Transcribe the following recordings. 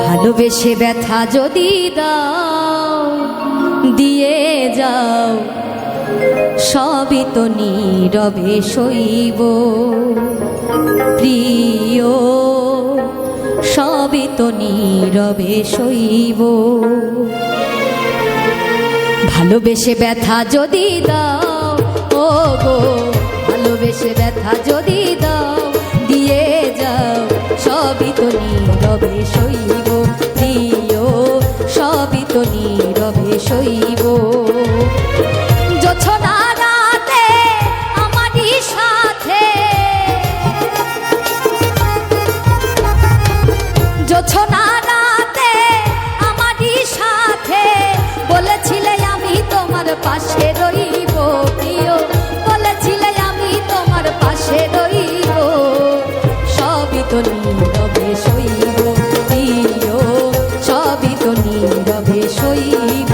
ভালোবেসে ব্যথা যদি দাও দিয়ে যাও, সবই তো নীরবে সইব প্রিয়, সবই তো নীরবে সইব। ভালোবেসে ব্যথা যদি দাও, ও গো ভালোবেসে ব্যথা যদি দাও দিয়ে যাও, সবই তো নীরবে সইব প্রিয়, সবই তো নীরবে সইব। জোছনা রাতে আমারই সাথে, জোছনা রাতে আমারই সাথে বলেছিলে আমি তোমার পাশে রইব প্রিয়, বলেছিলে আমি তোমার পাশে রইব, সবই তো নীরবে সইব প্রিয়, সবই তো নীরবে সইব।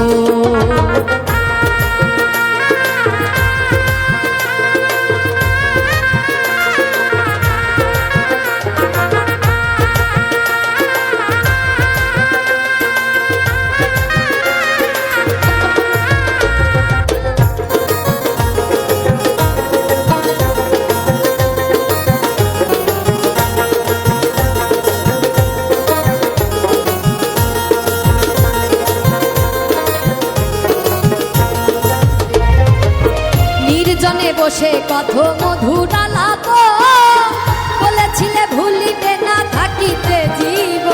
নির্জনে বসে কত মধুর আলাপ বলেছিলে ভুলিবে না থাকিতে জীব,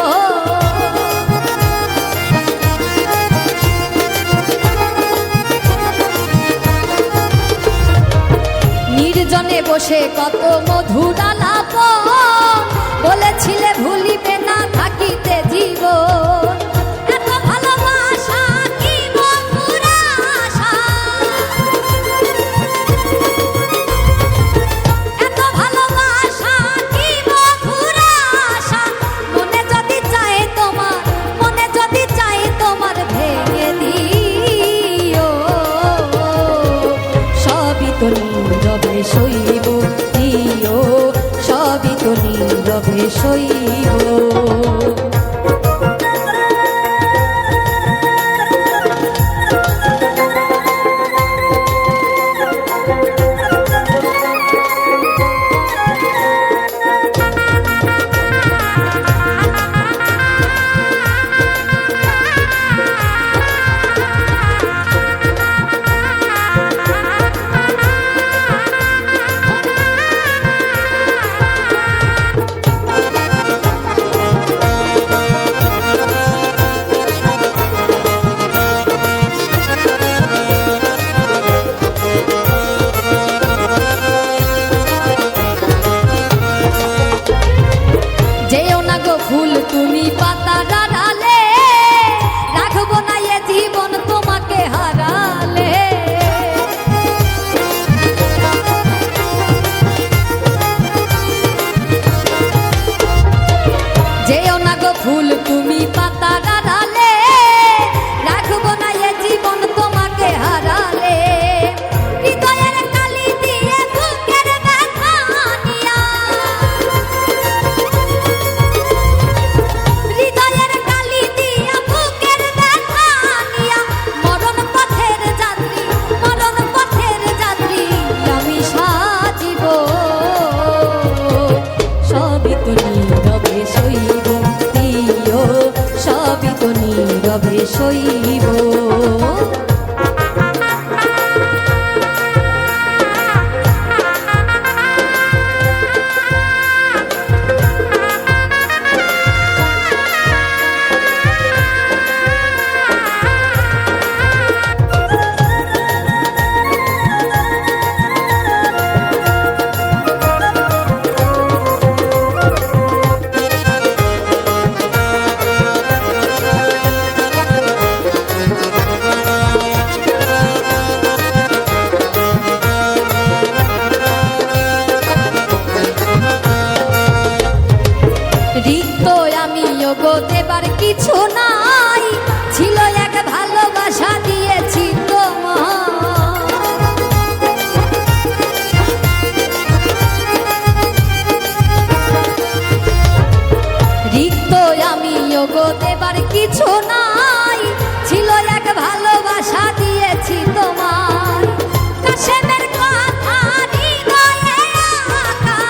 নির্জনে বসে কত মধুর আলাপ বলেছিলে ভুলিবে না থাকিতে জীব। নীরবে সইব প্রিয়, সবই তো নীরবে সইব। ফুল তুমি পাতা ডালে রাখবো না এ জীবন তোমাকে হারালে, যেও না গো ফুল তুমি পাতা ডালে রাখবো না এ জীবন তোমাকে হারালে। হৃদয়ের কালি দিয়ে বুকের ব্যথা নিয়া, নীরবে সইব। দেবার কিছু নাই, ছিল এক ভালোবাসা দিয়েছি তোমার, রিক্ত আমি গো দেবার কিছু নাই, ছিল এক ভালোবাসা দিয়েছি তোমায়। কাশেমের কথা হৃদয়ে আঁকা,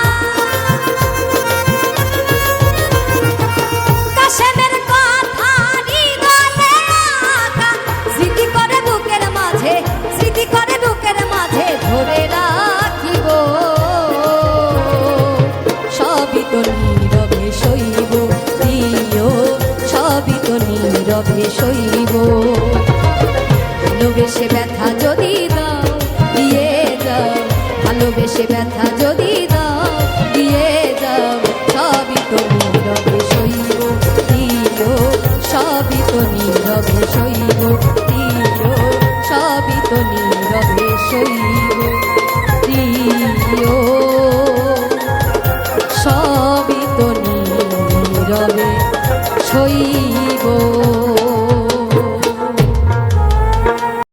কাশেমের কথা হৃদয়ে আঁকা, স্মৃতি করে বুকের মাঝে, স্মৃতি করে বুকের মাঝে ধরে রাখিব। সবই তো নীরবে সইব প্রিয়, সবই তো নীরবে সইব। ভালোবেসে ব্যথা যদি দাও দিয়ে যাও, ভালোবেসে ব্যথা যদি দাও দিয়ে যাও, সবই তো নীরবে সইব প্রিয়, সবই তো নীরবে সইব প্রিয়, সবই তো নীরবে সইব প্রিয়, সবই তো নীরবে সইব।